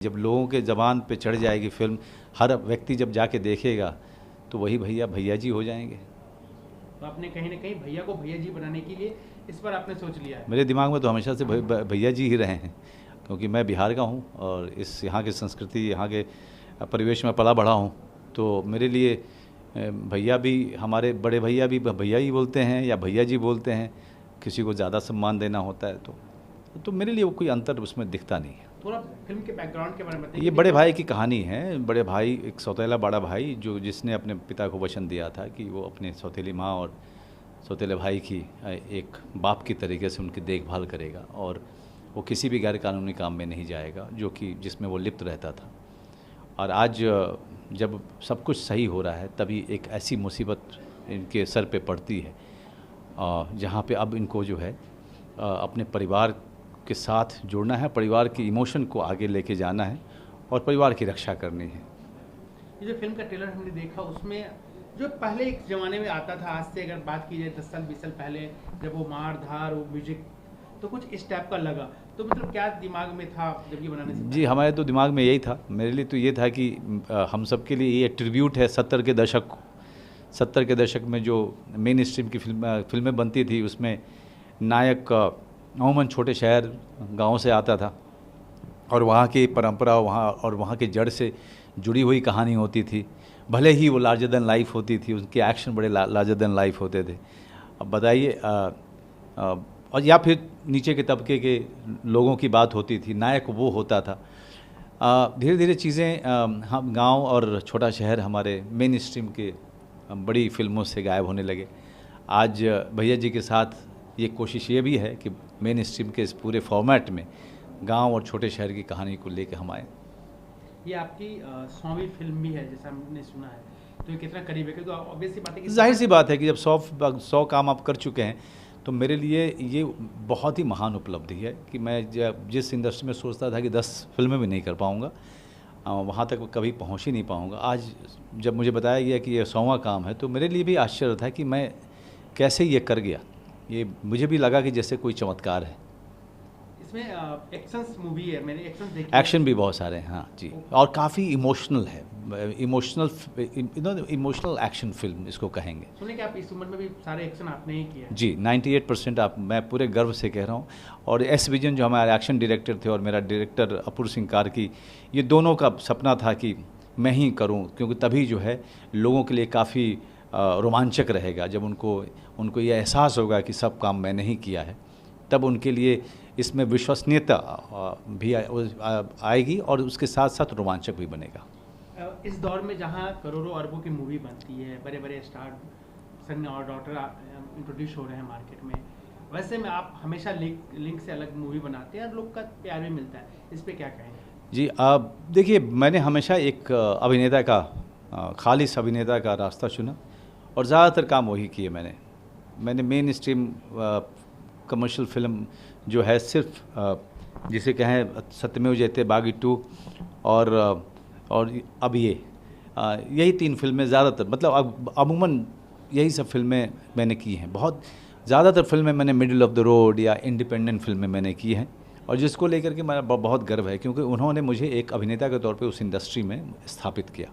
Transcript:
जब लोगों के ज़बान पे चढ़ जाएगी फिल्म, हर व्यक्ति जब जाके देखेगा तो वही भैया भैया जी हो जाएंगे। तो आपने कहीं ना कहीं भैया को भैया जी बनाने के लिए इस पर आपने सोच लिया है? मेरे दिमाग में तो हमेशा से भैया जी ही रहे हैं, क्योंकि मैं बिहार का हूँ और इस यहाँ की संस्कृति, यहाँ के परिवेश में पला बढ़ा हूँ। तो मेरे लिए भैया भी, हमारे बड़े भैया भी भैया ही बोलते हैं या भैया जी बोलते हैं। किसी को ज़्यादा सम्मान देना होता है तो मेरे लिए वो कोई अंतर उसमें दिखता नहीं है। थोड़ा फिल्म के बैकग्राउंड के बारे में बताइए। ये बड़े भाई की कहानी है। बड़े भाई, एक सौतेला बड़ा भाई जिसने अपने पिता को वचन दिया था कि वो अपने सौतेली माँ और सौतेले भाई की एक बाप की तरीके से उनकी देखभाल करेगा और वो किसी भी गैर कानूनी काम में नहीं जाएगा जिसमें वो लिप्त रहता था। और आज जब सब कुछ सही हो रहा है तभी एक ऐसी मुसीबत इनके सर पे पड़ती है जहाँ पे अब इनको जो है अपने परिवार के साथ जुड़ना है, परिवार की इमोशन को आगे लेके जाना है और परिवार की रक्षा करनी है। ये जो फिल्म का ट्रेलर हमने देखा उसमें जो पहले एक ज़माने में आता था, आज से अगर बात की जाए 10 साल 20 साल पहले, जब वो मार धार वो म्यूजिक तो कुछ इस टाइप का लगा, तो मतलब क्या दिमाग में था जब ये बनाने से? जी, हमारे तो दिमाग में यही था। मेरे लिए तो ये था कि हम सब के लिए ये ट्रिब्यूट है 70 के दशक को। 70 के दशक में जो मेन स्ट्रीम की फिल्में बनती थी उसमें नायक अमूमन छोटे शहर गाँव से आता था और वहाँ की परंपरा वहाँ के जड़ से जुड़ी हुई कहानी होती थी। भले ही वो लार्जर देन लाइफ होती थी, उनके एक्शन बड़े लार्जर देन लाइफ होते थे। अब बताइए, और या फिर नीचे के तबके के लोगों की बात होती थी, नायक वो होता था। धीरे धीरे चीज़ें हम गांव और छोटा शहर हमारे मेन स्ट्रीम के बड़ी फिल्मों से गायब होने लगे। आज भैया जी के साथ ये कोशिश ये भी है कि मेन स्ट्रीम के इस पूरे फॉर्मेट में गांव और छोटे शहर की कहानी को लेकर हम आए। ये आपकी 100वीं फिल्म भी है जैसा हमने सुना है, तो ये कितना करीब है? क्योंकि ऑब्वियस सी बात है कि जाहिर सी बात है कि जब 100 काम आप कर चुके हैं तो मेरे लिए ये बहुत ही महान उपलब्धि है कि मैं जिस इंडस्ट्री में सोचता था कि 10 फिल्में भी नहीं कर पाऊँगा, वहाँ तक कभी पहुँच ही नहीं पाऊँगा। आज जब मुझे बताया गया कि ये 100वां काम है तो मेरे लिए भी आश्चर्य था कि मैं कैसे ये कर गया। ये मुझे भी लगा कि जैसे कोई चमत्कार है। इसमें एक्शंस मूवी है, मैंने एक्शंस देखे। एक्शन भी बहुत सारे हैं, हाँ जी, और काफ़ी इमोशनल है। इमोशनल एक्शन फिल्म इसको कहेंगे। सुने कि आप इस उम्र में भी सारे एक्शन आपने ही किया? जी, 98% मैं पूरे गर्व से कह रहा हूँ। और एस विजन जो हमारे एक्शन डायरेक्टर थे और मेरा डायरेक्टर अपूर्व सिंह कार्की, ये दोनों का सपना था कि मैं ही करूँ, क्योंकि तभी जो है लोगों के लिए काफ़ी रोमांचक रहेगा। जब उनको ये एहसास होगा कि सब काम मैंने ही किया है, तब उनके लिए इसमें विश्वसनीयता भी आएगी और उसके साथ साथ रोमांचक भी बनेगा। इस दौर में जहां करोड़ों अरबों की मूवी बनती है, बड़े बड़े स्टार सन और डॉटर इंट्रोड्यूस हो रहे हैं मार्केट में, वैसे में आप हमेशा लिंक से अलग मूवी बनाते हैं और लोग का प्यार भी मिलता है, इस पे क्या कहेंगे? जी, देखिए, मैंने हमेशा एक अभिनेता का, खालिस अभिनेता का रास्ता चुना और ज़्यादातर काम वही किए मैंने मेन स्ट्रीम कमर्शियल फिल्म जो है सिर्फ जिसे कहें सत्यमेव जयते, बागी 2 और अब यही 3 फिल्में ज़्यादातर, मतलब अमूमन यही सब फिल्में मैंने की हैं। बहुत ज़्यादातर फिल्में मैंने मिडिल ऑफ द रोड या इंडिपेंडेंट फिल्में मैंने की हैं और जिसको लेकर के मेरा बहुत गर्व है, क्योंकि उन्होंने मुझे एक अभिनेता के तौर पे उस इंडस्ट्री में स्थापित किया।